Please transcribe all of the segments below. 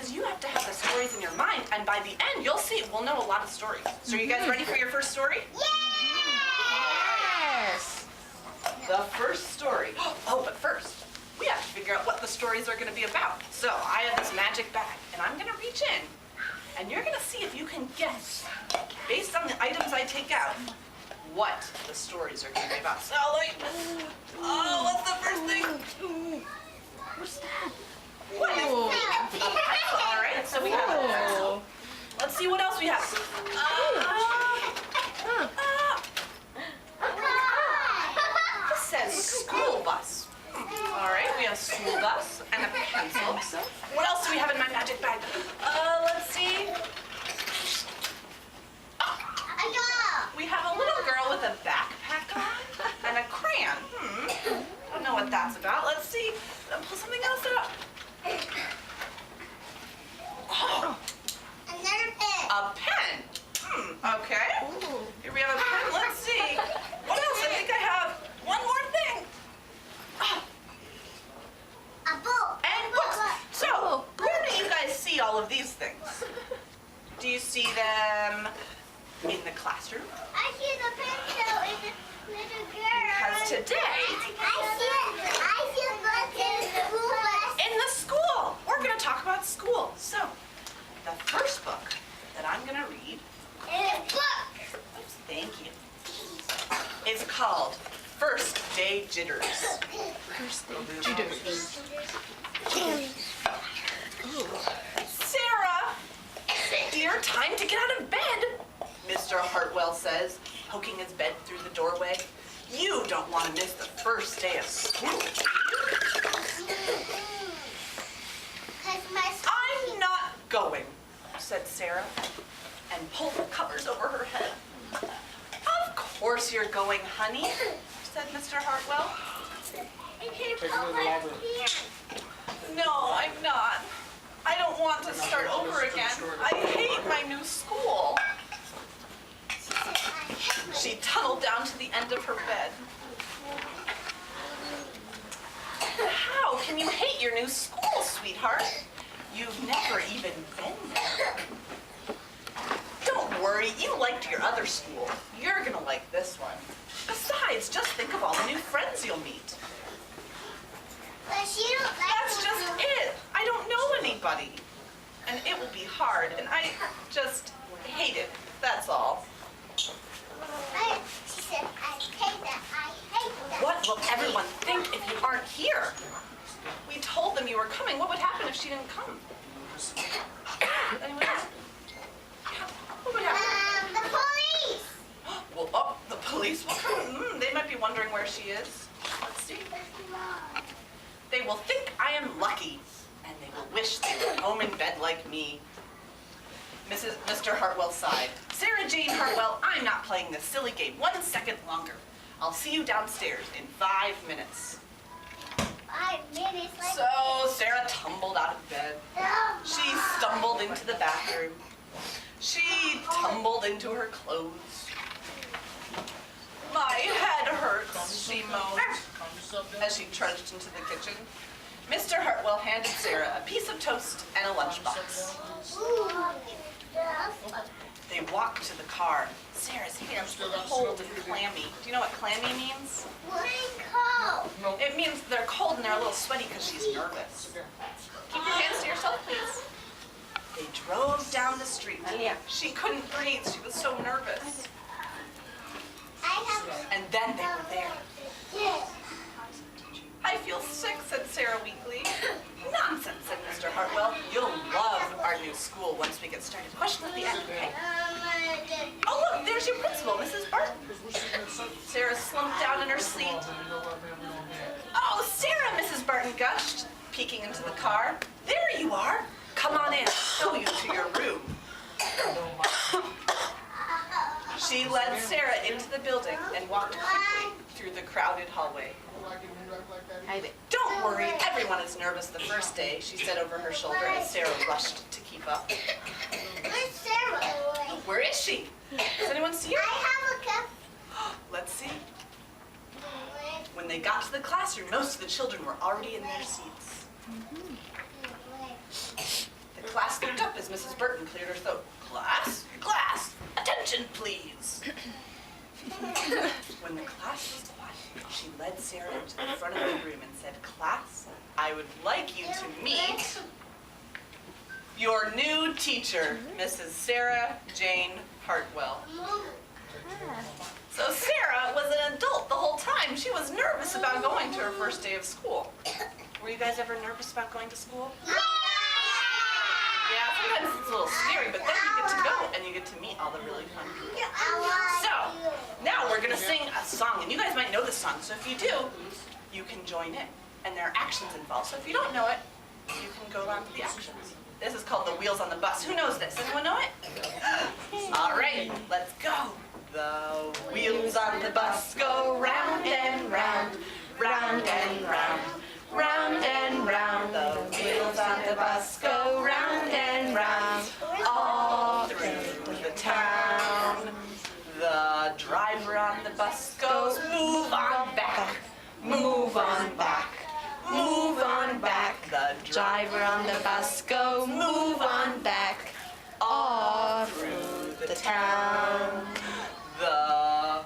because you have to have the stories in your mind, and by the end, you'll see, we'll know a lot of stories. So are you guys ready for your first story? Yes! The first story. Oh, but first, we have to figure out what the stories are going to be about. So I have this magic bag, and I'm going to reach in, and you're going to see if you can guess, based on the items I take out, what the stories are going to be about. So, what's the first thing? What's that? What is that? A pencil. All right, so we have a pencil. Let's see what else we have. This says school bus. All right, we have a school bus and a pencil. What else do we have in my magic bag? Let's see. We have a little girl with a backpack on and a crayon. Don't know what that's about. Let's see. Pull something else out. Oh, Another pen. a pen. Okay. Here we have a pen. Let's see. What else? I think I have one more thing. A book. And books. So, where do you guys see all of these things? Do you see them in the classroom? I see the pencil in the little girl. Because today, I see the book in the school bus. in the school, we're going to talk about school. So, the first book that I'm going to read, thank you, is called First Day Jitters. First day jitters. Sarah, dear, time to get out of bed, Mr. Hartwell says, poking his bed through the doorway. You don't want to miss the first day of school, do you? I'm not going, said Sarah, and pulled the covers over her head. Of course you're going, honey, said Mr. Hartwell. No, I'm not. I don't want to start over again. I hate my new school. She tunneled down to the end of her bed. How can you hate your new school, sweetheart? You've never even been there. Don't worry, you liked your other school. You're gonna like this one. Besides, just think of all the new friends you'll meet. That's just it. I don't know anybody. And it will be hard, and I just hate it. That's all. She said, I hate that. What will everyone think if you aren't here? We told them you were coming. What would happen if she didn't come? Anyone else? What would happen? The police. Well, the police will come. They might be wondering where she is. Let's see. They will think I am lucky, and they will wish they were home in bed like me. Mr. Hartwell sighed. Sarah Jane Hartwell, I'm not playing this silly game 1 second longer. I'll see you downstairs in 5 minutes. 5 minutes. So Sarah tumbled out of bed. She stumbled into the bathroom. She tumbled into her clothes. My head hurts, she moaned as she trudged into the kitchen. Mr. Hartwell handed Sarah a piece of toast and a lunchbox. They walked to the car. Sarah's hands were cold and clammy. Do you know what clammy means? Cold. It means they're cold and they're a little sweaty because she's nervous. Keep your hands to yourself, please. They drove down the street. She couldn't breathe. She was so nervous. And then they were there. I feel sick, said Sarah weakly. Nonsense, said Mr. Hartwell. You'll love our new school once we get started. Question at the end, okay? Oh, look, there's your principal, Mrs. Barton. Sarah slumped down in her seat. Oh, Sarah, Mrs. Barton gushed, peeking into the car. There you are. Come on in. I'll show you to your room. She led Sarah into the building and walked quickly through the crowded hallway. Don't worry, everyone is nervous the first day, she said over her shoulder as Sarah rushed to keep up. Where's Sarah? Where is she? Does anyone see her? I have a cup. Let's see. When they got to the classroom, most of the children were already in their seats. The class looked up as Mrs. Burton cleared her throat. Class, class, attention please. When the class was quiet, she led Sarah to the front of the room and said, class, I would like you to meet your new teacher, Mrs. Sarah Jane Hartwell. So Sarah was an adult the whole time. She was nervous about going to her first day of school. Were you guys ever nervous about going to school? Yeah, sometimes it's a little scary, but then you get to go and you get to meet all the really fun people. So, now we're gonna sing a song, and you guys might know this song, so if you do, you can join in. And there are actions involved, so if you don't know it, you can go on to the actions. This is called The Wheels on the Bus. Who knows this? Anyone know it? All right, let's go. The wheels on the bus go round and round, round and round, round and round. The wheels on the bus go round and round, all through the town. The driver on the bus goes, move on back, move on back, move on back. The driver on the bus goes, move on back, all through the town. The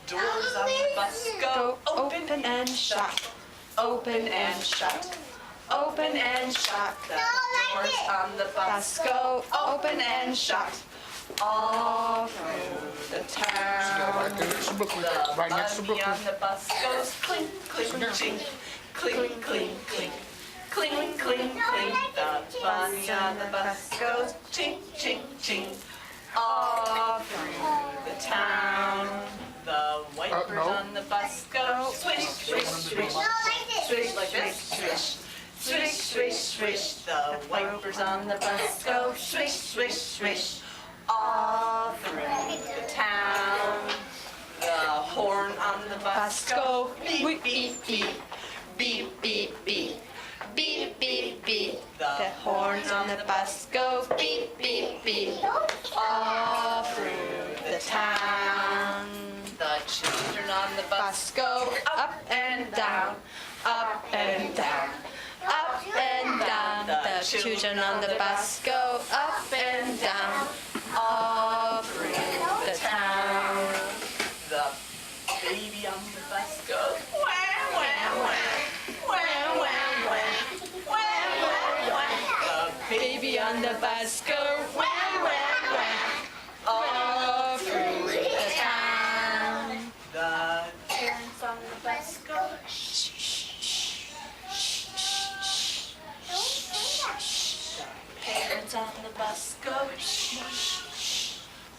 doors on the bus go open and shut, open and shut, open and shut. The doors on the bus go open and shut, all through the town. The buggy on the bus goes clink, clink, chink, clink, clink, clink, clink, clink, clink. The buggy on the bus goes chink, chink, chink, all through the town. The wipers on the bus go swish, swish, swish, swish like this, swish, swish, swish, swish. The wipers on the bus go swish, swish, swish, all through the town. The horn on the bus go beep, beep, beep, beep, beep, beep, beep, beep, beep. The horns on the bus go beep, beep, beep, all through the town. The children on the bus go up and down, up and down, up and down. The children on the bus go up and down, all through the town. The baby on the bus goes wah, wah, wah, wah, wah, wah, wah, wah, wah. The baby on the bus go wah, wah, wah, all through the town. The parents on the bus go shh, shh, shh, shh, shh. The parents on the bus go shh, shh,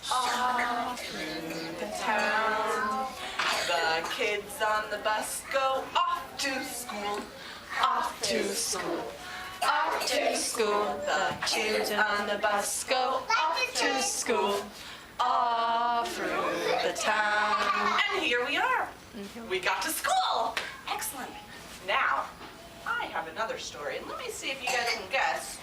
all through the town. The kids on the bus go off to school, off to school, off to school. The kids on the bus go off to school, all through the town. And here we are. We got to school. Excellent. Now, I have another story, and let me see if you guys can guess